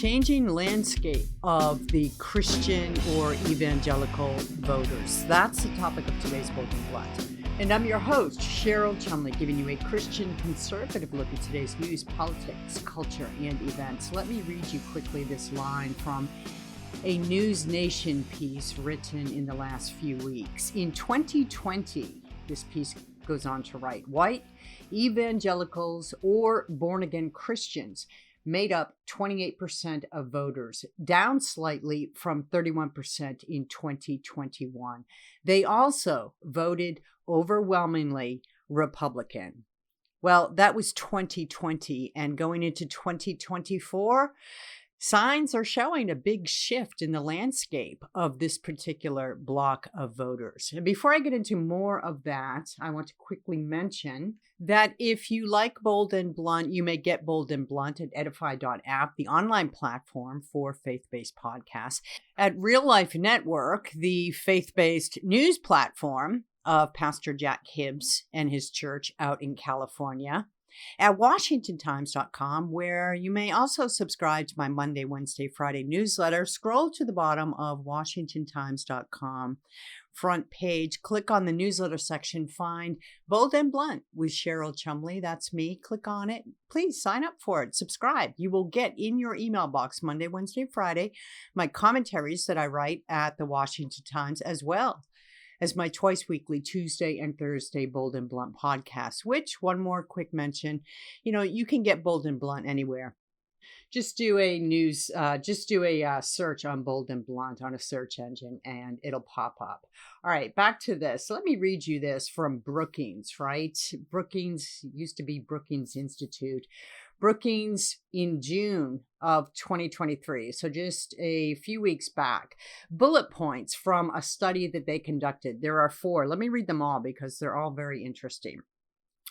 changing landscape of the Christian or evangelical voters. That's the topic of today's Bold and Blunt. And I'm your host, Cheryl Chumley, giving you a Christian conservative look at today's news, politics, culture, and events. Let me read you quickly this line from a News Nation piece written in the last few weeks. In 2020, this piece goes on to write, white evangelicals or born-again Christians made up 28% of voters, down slightly from 31% in 2021. They also voted overwhelmingly Republican. Well, that was 2020, and going into 2024, signs are showing a big shift in the landscape of this particular block of voters. And before I get into more of that, I want to quickly mention that if you like Bold and Blunt, you may get Bold and Blunt at edify.app, the online platform for faith-based podcasts. At Real Life Network, the faith-based news platform of Pastor Jack Hibbs and his church out in California. At WashingtonTimes.com, where you may also subscribe to my Monday, Wednesday, Friday newsletter. Scroll to the bottom of WashingtonTimes.com front page, click on the newsletter section, find Bold and Blunt with Cheryl Chumley. That's me. Click on it. Please sign up for it. Subscribe. You will get in your email box Monday, Wednesday, Friday, my commentaries that I write at the Washington Times, as well as my twice weekly Tuesday and Thursday Bold and Blunt podcast, which, one more quick mention, you can get Bold and Blunt anywhere. Just do a search on Bold and Blunt on a search engine and it'll pop up. All right, back to this. Let me read you this from Brookings, right? Brookings used to be Brookings Institute. Brookings in June of 2023, so just a few weeks back, bullet points from a study that they conducted. There are 4. Let me read them all because they're all very interesting.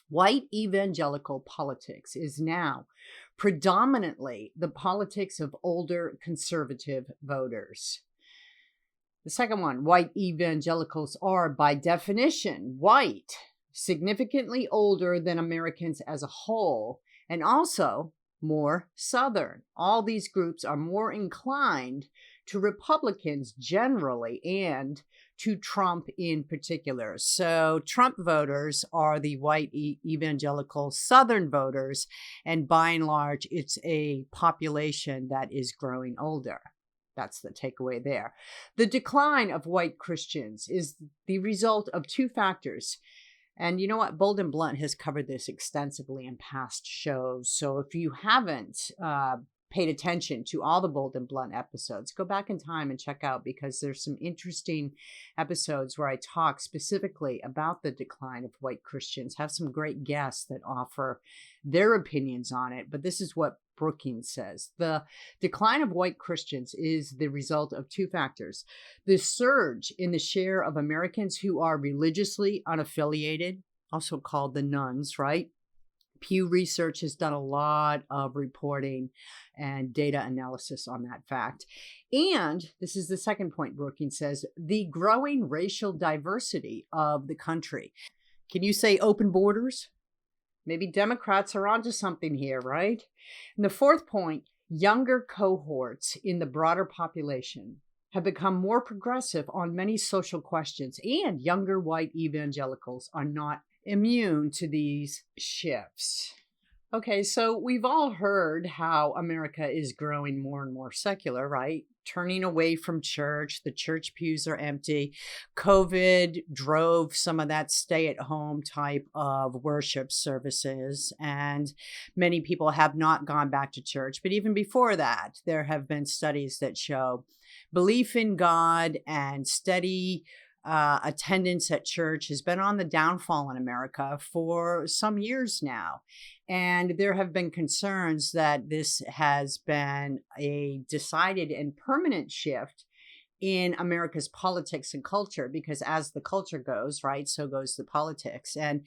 White evangelical politics is now predominantly the politics of older conservative voters. The second one, white evangelicals are by definition white, significantly older than Americans as a whole, and also more Southern. All these groups are more inclined to Republicans generally and to Trump in particular. So Trump voters are the white evangelical Southern voters, and by and large, it's a population that is growing older. That's the takeaway there. The decline of white Christians is the result of 2 factors. And you know what? Bold and Blunt has covered this extensively in past shows. So if you haven't paid attention to all the Bold and Blunt episodes, go back in time and check out, because there's some interesting episodes where I talk specifically about the decline of white Christians, have some great guests that offer their opinions on it. But this is what Brookings says. The decline of white Christians is the result of 2 factors. The surge in the share of Americans who are religiously unaffiliated, also called the nuns, right? Pew Research has done a lot of reporting and data analysis on that fact. And this is the second point Brookings says, the growing racial diversity of the country. Can you say open borders? Maybe Democrats are onto something here, right? And the fourth point, younger cohorts in the broader population have become more progressive on many social questions, and younger white evangelicals are not immune to these shifts. Okay, so we've all heard how America is growing more and more secular, right? Turning away from church. The church pews are empty. COVID drove some of that stay-at-home type of worship services, and many people have not gone back to church. But even before that, there have been studies that show belief in God and steady attendance at church has been on the downfall in America for some years now. And there have been concerns that this has been a decided and permanent shift in America's politics and culture, because as the culture goes, right, so goes the politics. And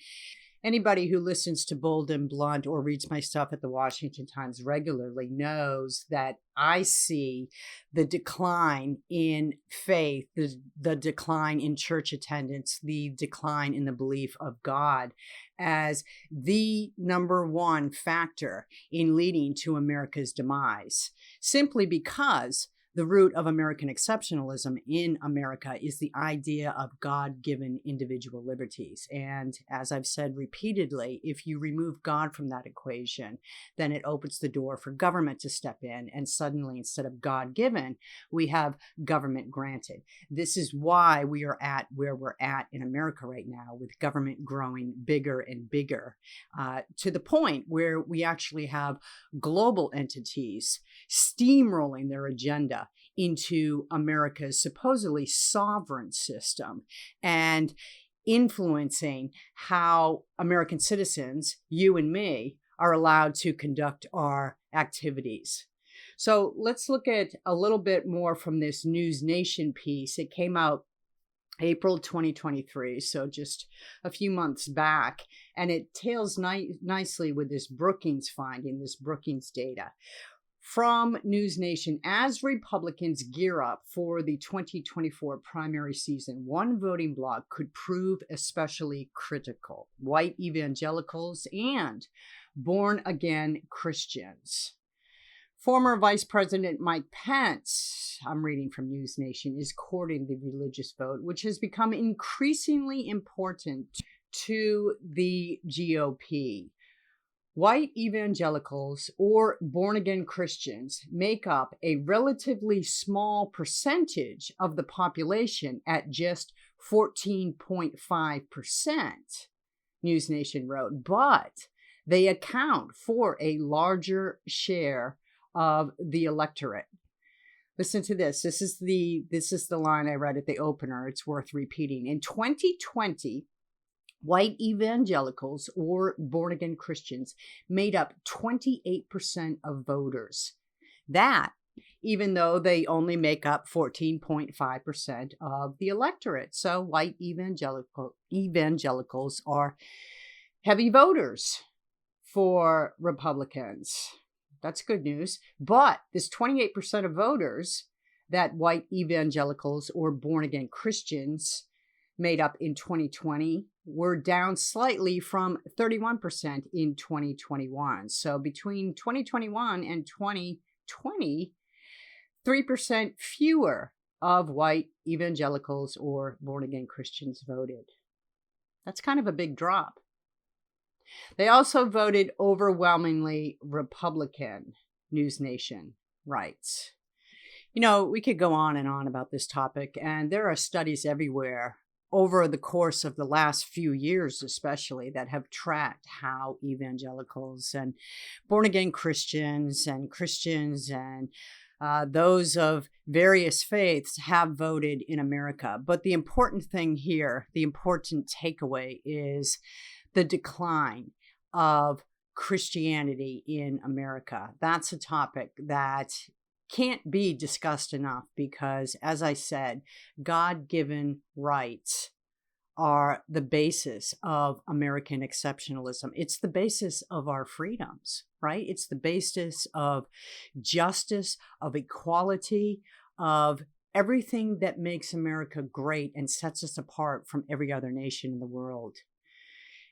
Anybody who listens to Bold and Blunt or reads my stuff at the Washington Times regularly knows that I see the decline in faith, the decline in church attendance, the decline in the belief of God as the number one factor in leading to America's demise, simply because the root of American exceptionalism in America is the idea of God-given individual liberties. And as I've said repeatedly, if you remove God from that equation, then it opens the door for government to step in. And suddenly, instead of God-given, we have government granted. This is why we are at where we're at in America right now, with government growing bigger and bigger, to the point where we actually have global entities steamrolling their agenda into America's supposedly sovereign system and influencing how American citizens, you and me, are allowed to conduct our activities. So let's look at a little bit more from this News Nation piece. It came out April 2023, so just a few months back, and it tails nicely with this Brookings finding, this Brookings data. From News Nation, as Republicans gear up for the 2024 primary season, one voting bloc could prove especially critical: white evangelicals and born-again Christians. Former Vice President Mike Pence, I'm reading from News Nation, is courting the religious vote, which has become increasingly important to the GOP. White evangelicals or born-again Christians make up a relatively small percentage of the population at just 14.5%, News Nation wrote, but they account for a larger share of the electorate. Listen to this. This is the line I read at the opener. It's worth repeating. In 2020, white evangelicals or born-again Christians made up 28% of voters. That, even though they only make up 14.5% of the electorate. So white evangelicals are heavy voters for Republicans. That's good news. But this 28% of voters that white evangelicals or born-again Christians made up in 2020 were down slightly from 31% in 2021. So between 2021 and 2020, 3% fewer of white evangelicals or born-again Christians voted. That's kind of a big drop. They also voted overwhelmingly Republican, News Nation writes. You know, we could go on and on about this topic, and there are studies everywhere over the course of the last few years, especially, that have tracked how evangelicals and born-again Christians and those of various faiths have voted in America. But the important thing here, the important takeaway, is the decline of Christianity in America. That's a topic that can't be discussed enough because, as I said, God-given rights are the basis of American exceptionalism. It's the basis of our freedoms, right? It's the basis of justice, of equality, of everything that makes America great and sets us apart from every other nation in the world.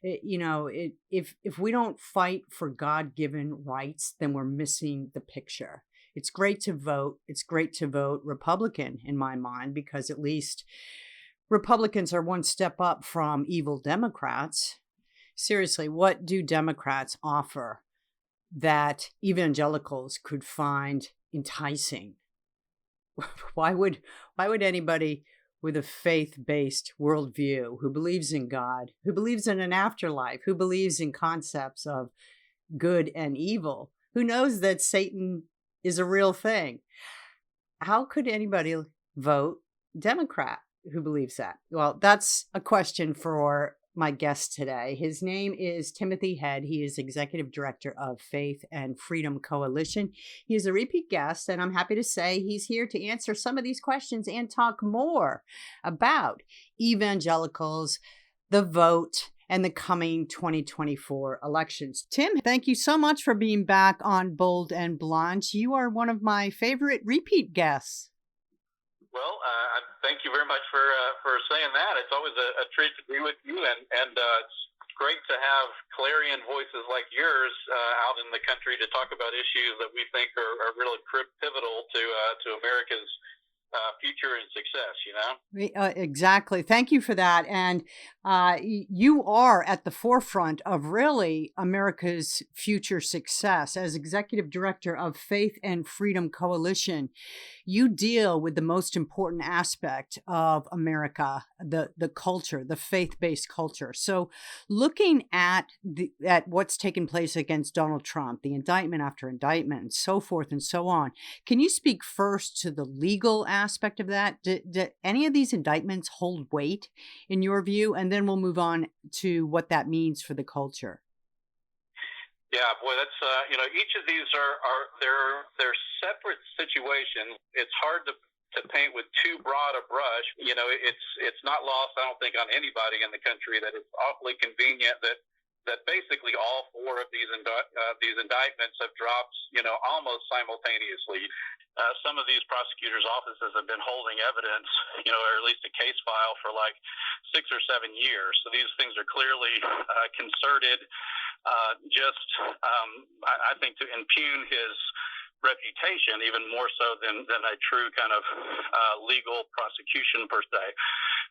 If we don't fight for God-given rights, then we're missing the picture. It's great to vote. It's great to vote Republican in my mind, because at least Republicans are one step up from evil Democrats. Seriously, what do Democrats offer that evangelicals could find enticing? Why would anybody with a faith-based worldview, who believes in God, who believes in an afterlife, who believes in concepts of good and evil, who knows that Satan is a real thing, how could anybody vote Democrat who believes that? Well, that's a question for my guest today. His name is Timothy Head. He is Executive Director of Faith and Freedom Coalition. He is a repeat guest, and I'm happy to say he's here to answer some of these questions and talk more about evangelicals, the vote, and the coming 2024 elections. Tim, thank you so much for being back on Bold and Blunt. You are one of my favorite repeat guests. Well, thank you very much for saying that. It's always a treat to be with you, and it's great to have clarion voices like yours out in the country to talk about issues that we think are really pivotal to America's future and success, you know? Exactly. Thank you for that. And you are at the forefront of really America's future success. As executive director of Faith and Freedom Coalition, you deal with the most important aspect of America, the culture, the faith-based culture. So looking at what's taken place against Donald Trump, the indictment after indictment and so forth and so on, can you speak first to the legal aspect of that? Do any of these indictments hold weight in your view? And then we'll move on to what that means for the culture. Yeah, boy, that's each of these they're separate situations. It's hard to paint with too broad a brush. You know, it's not lost, I don't think, on anybody in the country that it's awfully convenient that basically all four of these indictments have dropped, almost simultaneously. Some of these prosecutors' offices have been holding evidence, or at least a case file for like 6 or 7 years. So these things are clearly concerted, I think, to impugn his reputation even more so than a true kind of legal prosecution per se.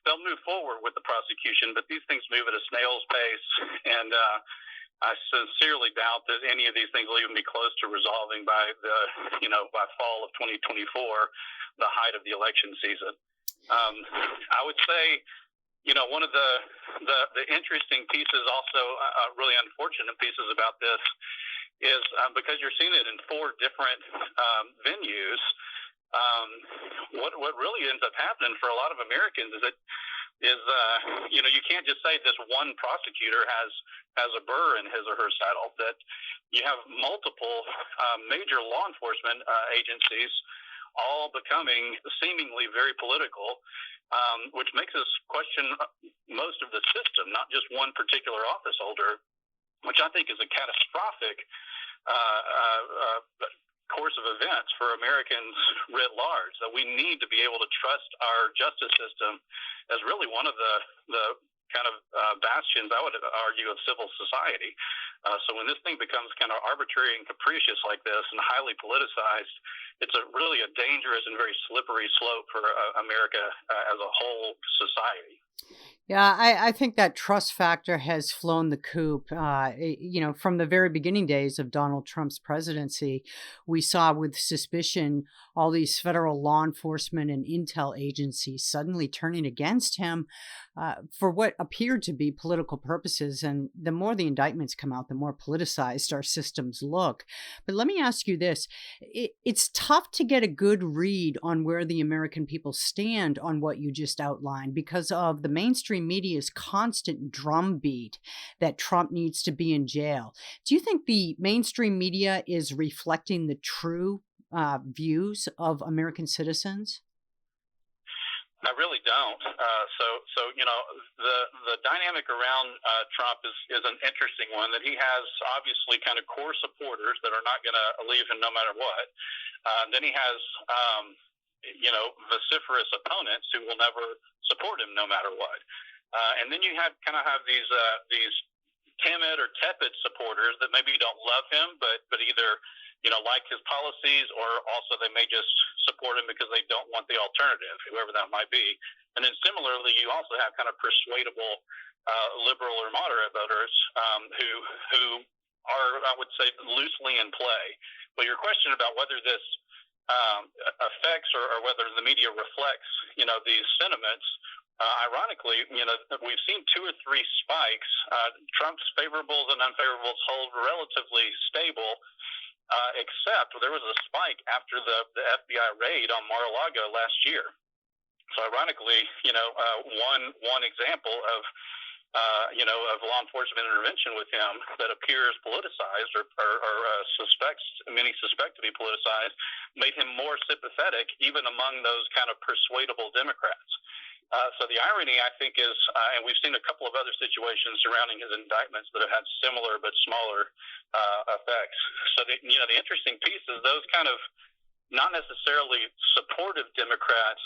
They'll move forward with the prosecution, but these things move at a snail's pace, and I sincerely doubt that any of these things will even be close to resolving by by fall of 2024, the height of the election season. I would say, one of the interesting pieces, also really unfortunate pieces about this, is because you're seeing it in 4 different venues. What really ends up happening for a lot of Americans is you can't just say this one prosecutor has a burr in his or her saddle. That you have multiple major law enforcement agencies all becoming seemingly very political, which makes us question most of the system, not just one particular office holder, which I think is a catastrophic course of events for Americans writ large. That we need to be able to trust our justice system as really one of the kind of bastions, I would argue, of civil society. So when this thing becomes kind of arbitrary and capricious like this and highly politicized, it's really a dangerous and very slippery slope for America as a whole society. Yeah, I think that trust factor has flown the coop. From the very beginning days of Donald Trump's presidency, we saw with suspicion all these federal law enforcement and intel agencies suddenly turning against him for what appeared to be political purposes. And the more the indictments come out, the more politicized our systems look. But let me ask you this. It's tough to get a good read on where the American people stand on what you just outlined because of the mainstream media's constant drumbeat that Trump needs to be in jail. Do you think the mainstream media is reflecting the true views of American citizens? I really don't. The dynamic around Trump is an interesting one. That he has obviously kind of core supporters that are not going to leave him no matter what. Then he has vociferous opponents who will never support him no matter what. And then you have these timid or tepid supporters that maybe don't love him, but either like his policies, or also they may just support him because they don't want the alternative, whoever that might be. And then similarly, you also have kind of persuadable liberal or moderate voters who are, I would say, loosely in play. But your question about whether this affects or whether the media reflects these sentiments. Ironically, we've seen 2 or 3 spikes. Trump's favorables and unfavorables hold relatively stable, except there was a spike after the FBI raid on Mar-a-Lago last year. So ironically, one example of law enforcement intervention with him that appears politicized or many suspect to be politicized, made him more sympathetic even among those kind of persuadable Democrats. So the irony, I think, is, and we've seen a couple of other situations surrounding his indictments that have had similar but smaller effects. So the interesting piece is those kind of not necessarily supportive Democrats,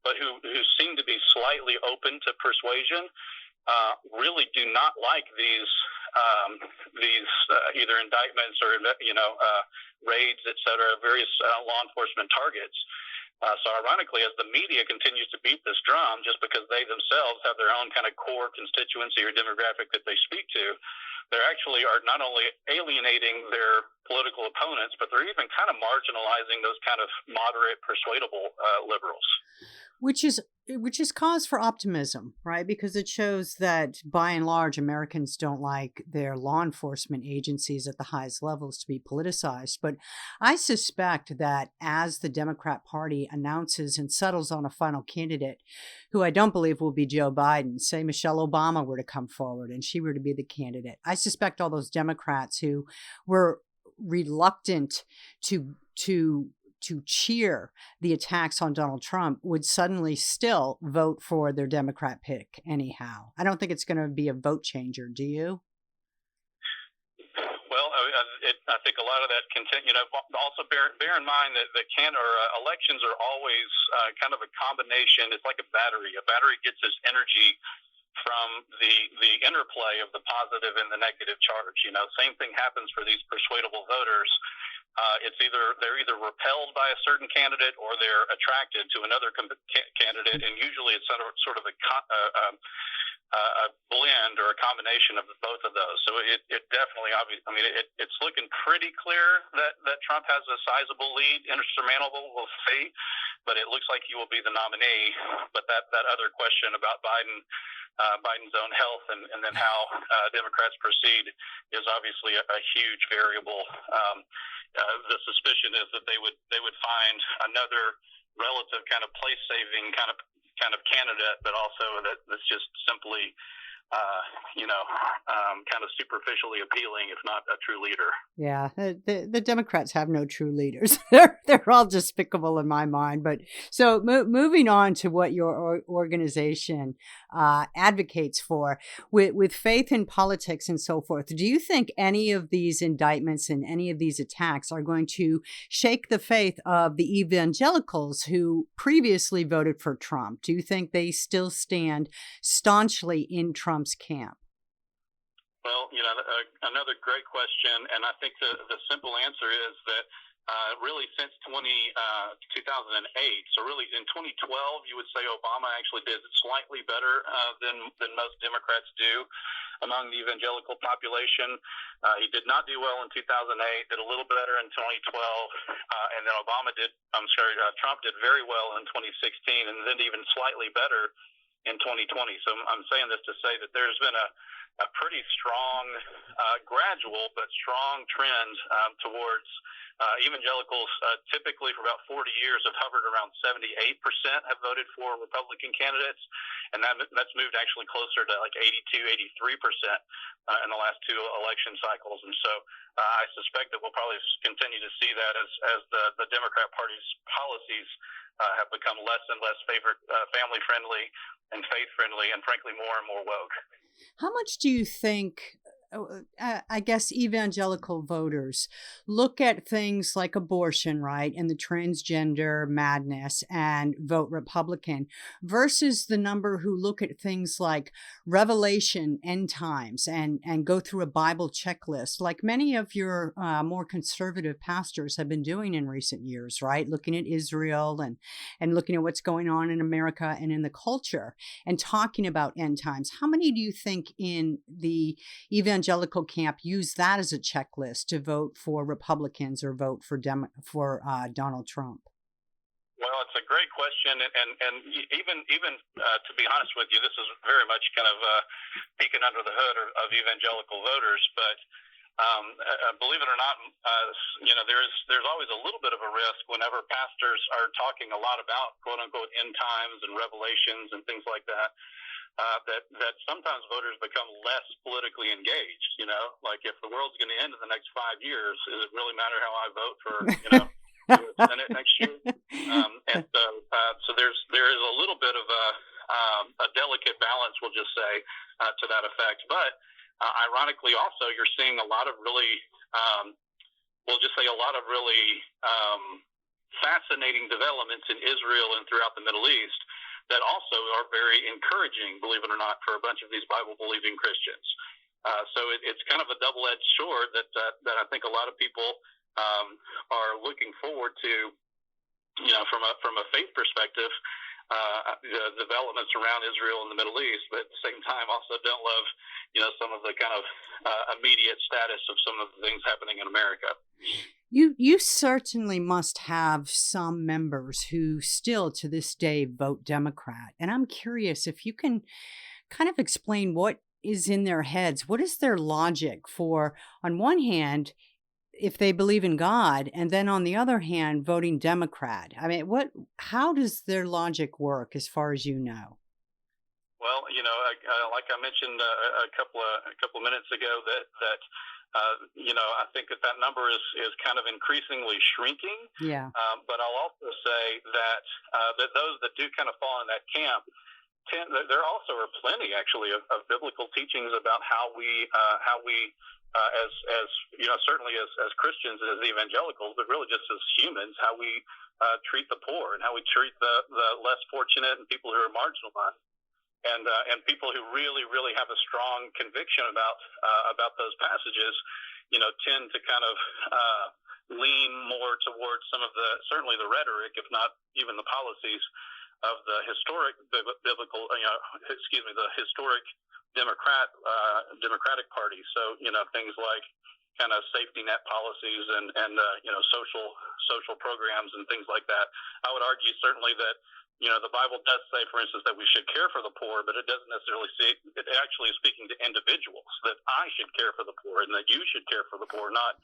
but who seem to be slightly open to persuasion, really do not like these either indictments or raids, et cetera, various law enforcement targets. So ironically, as the media continues to beat this drum, just because they themselves have their own kind of core constituency or demographic that they speak to, they actually are not only alienating their political opponents, but they're even kind of marginalizing those kind of moderate, persuadable liberals. Which is cause for optimism, right? Because it shows that by and large, Americans don't like their law enforcement agencies at the highest levels to be politicized. But I suspect that as the Democrat Party announces and settles on a final candidate, who I don't believe will be Joe Biden, say Michelle Obama were to come forward and she were to be the candidate, I suspect all those Democrats who were reluctant to cheer the attacks on Donald Trump would suddenly still vote for their Democrat pick anyhow. I don't think it's going to be a vote changer. Do you? Well, I think a lot of that also bear in mind that elections are always kind of a combination. It's like a battery. A battery gets its energy from the interplay of the positive and the negative charge. Same thing happens for these persuadable voters. They're either repelled by a certain candidate or they're attracted to another candidate, and usually it's sort of a blend or a combination of both of those. So it definitely, it's looking pretty clear that Trump has a sizable lead, insurmountable, we'll see, but it looks like he will be the nominee. But that other question about Biden's own health and then how Democrats proceed is obviously a huge variable. The suspicion is that they would find another relative kind of place-saving kind of candidate, but also that's just simply kind of superficially appealing, if not a true leader. Yeah, the Democrats have no true leaders. They're all despicable in my mind. But so moving on to what your organization advocates for, with faith in politics and so forth, do you think any of these indictments and any of these attacks are going to shake the faith of the evangelicals who previously voted for Trump? Do you think they still stand staunchly in Trump's camp? Well, another great question, and I think the simple answer is that really since 2008, so really in 2012, you would say Obama actually did slightly better than most Democrats do among the evangelical population. He did not do well in 2008, did a little better in 2012, and then Trump did very well in 2016, and then even slightly better in 2020. So I'm saying this to say that there's been a pretty strong, gradual but strong trend towards evangelicals. Typically for about 40 years have hovered around 78% have voted for Republican candidates, and that's moved actually closer to like 82, 83% in the last two election cycles. And so I suspect that we'll probably continue to see that as the Democrat Party's policies have become less and less family friendly and faith friendly, and frankly more and more woke. How much do you think, I guess, evangelical voters look at things like abortion, right, and the transgender madness and vote Republican versus the number who look at things like Revelation, end times, and go through a Bible checklist, like many of your more conservative pastors have been doing in recent years, right? Looking at Israel and looking at what's going on in America and in the culture and talking about end times. How many do you think in the evangelical camp use that as a checklist to vote for Republicans or vote for Donald Trump? Well, it's a great question, and even to be honest with you, this is very much kind of peeking under the hood of evangelical voters. But believe it or not, there's always a little bit of a risk whenever pastors are talking a lot about quote unquote end times and revelations and things like that. That sometimes voters become less politically engaged. Like if the world's going to end in the next 5 years, does it really matter how I vote for Senate next year? And so there is a little bit of a we'll just say, to that effect. But ironically, also, you're seeing a lot of really, we'll just say a lot of really fascinating developments in Israel and throughout the Middle East that also are very encouraging, believe it or not, for a bunch of these Bible-believing Christians. So it's kind of a double-edged sword that I think a lot of people are looking forward to, from a faith perspective, the developments around Israel and the Middle East, but at the same time also don't love, some of the kind of immediate status of some of the things happening in America. You certainly must have some members who still to this day vote Democrat. And I'm curious if you can kind of explain what is in their heads. What is their logic for, on one hand, if they believe in God, and then on the other hand, voting Democrat? I mean, how does their logic work as far as you know? Well, like I mentioned a couple of minutes ago, that I think that number is kind of increasingly shrinking. Yeah. But I'll also say that those that do kind of fall in that camp, there also are plenty actually of biblical teachings about how we as certainly as Christians, as evangelicals, but really just as humans, how we treat the poor and how we treat the less fortunate and people who are marginalized. And people who really, really have a strong conviction about those passages, tend to kind of lean more towards some of certainly the rhetoric, if not even the policies of the historic biblical, the historic Democratic Party. So, things like kind of safety net policies and social programs and things like that. I would argue certainly that, the Bible does say, for instance, that we should care for the poor, but it doesn't necessarily say, it actually is speaking to individuals, that I should care for the poor and that you should care for the poor, not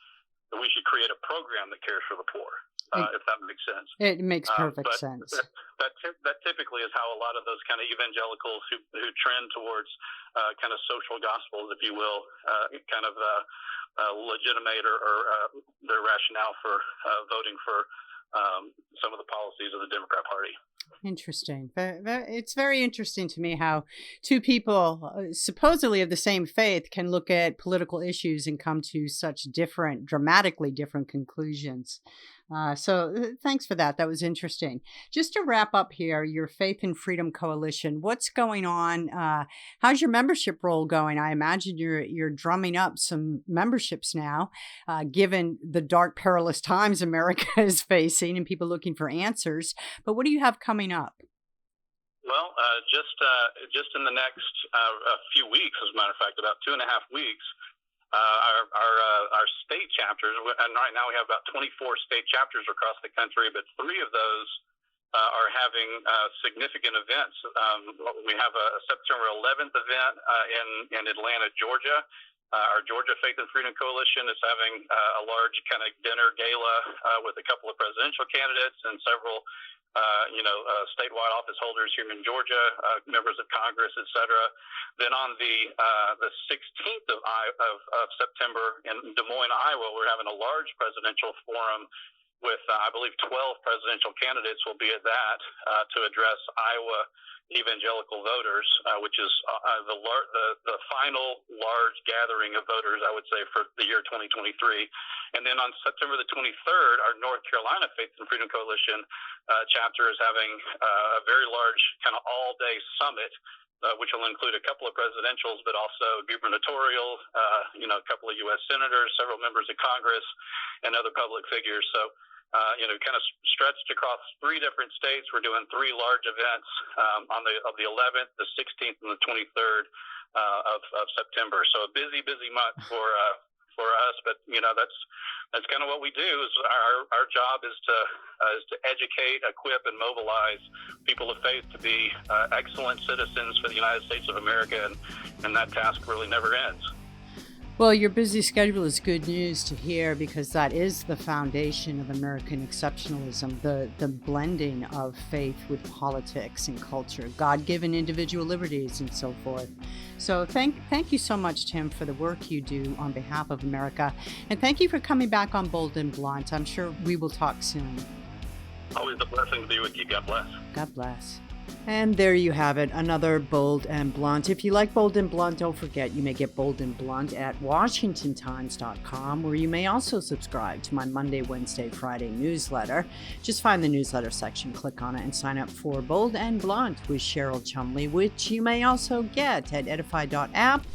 that we should create a program that cares for the poor, if that makes sense. It makes perfect sense. That typically is how a lot of those kind of evangelicals who trend towards kind of social gospels, if you will, kind of legitimate or their rationale for voting for some of the policies of the Democrat Party. Interesting. It's very interesting to me how two people supposedly of the same faith can look at political issues and come to such dramatically different conclusions. So thanks for that. That was interesting. Just to wrap up here, your Faith and Freedom Coalition, what's going on? How's your membership roll going? I imagine you're drumming up some memberships now, given the dark, perilous times America is facing and people looking for answers. But what do you have coming up? Well, just in the next few weeks, as a matter of fact, about 2.5 weeks, our state chapters, and right now we have about 24 state chapters across the country, but 3 of those are having significant events. We have a September 11th event in Atlanta, Georgia. Our Georgia Faith and Freedom Coalition is having a large kind of dinner gala with a couple of presidential candidates and several statewide office holders here in Georgia, members of Congress, et cetera. Then on the 16th of September in Des Moines, Iowa, we're having a large presidential forum with, I believe, 12 presidential candidates will be at that to address Iowa evangelical voters, which is the final large gathering of voters, I would say, for the year 2023. And then on September the 23rd, our North Carolina Faith and Freedom Coalition chapter is having a very large kind of all-day summit, which will include a couple of presidentials, but also gubernatorial, a couple of U.S. senators, several members of Congress, and other public figures. So, kind of stretched across 3 different states. We're doing 3 large events on the 11th, the 16th, and the 23rd of September. So a busy month for us. But that's kind of what we do. Is our job is to educate, equip, and mobilize people of faith to be excellent citizens for the United States of America, and that task really never ends. Well, your busy schedule is good news to hear, because that is the foundation of American exceptionalism, the blending of faith with politics and culture, God-given individual liberties, and so forth. So thank you so much, Tim, for the work you do on behalf of America. And thank you for coming back on Bold and Blunt. I'm sure we will talk soon. Always a blessing to be with you. God bless. God bless. And there you have it, another Bold and Blunt. If you like Bold and Blunt, don't forget you may get Bold and Blunt at WashingtonTimes.com, where you may also subscribe to my Monday, Wednesday, Friday newsletter. Just find the newsletter section, click on it, and sign up for Bold and Blunt with Cheryl Chumley, which you may also get at edify.app,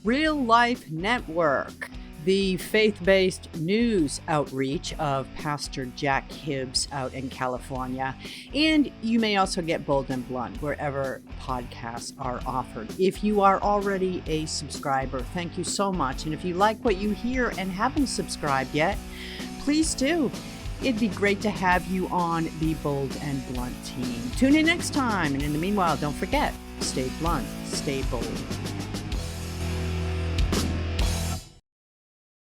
Real Life Network, the faith-based news outreach of Pastor Jack Hibbs out in California. And you may also get Bold and Blunt wherever podcasts are offered. If you are already a subscriber, thank you so much. And if you like what you hear and haven't subscribed yet, please do. It'd be great to have you on the Bold and Blunt team. Tune in next time. And in the meanwhile, don't forget, stay blunt, stay bold.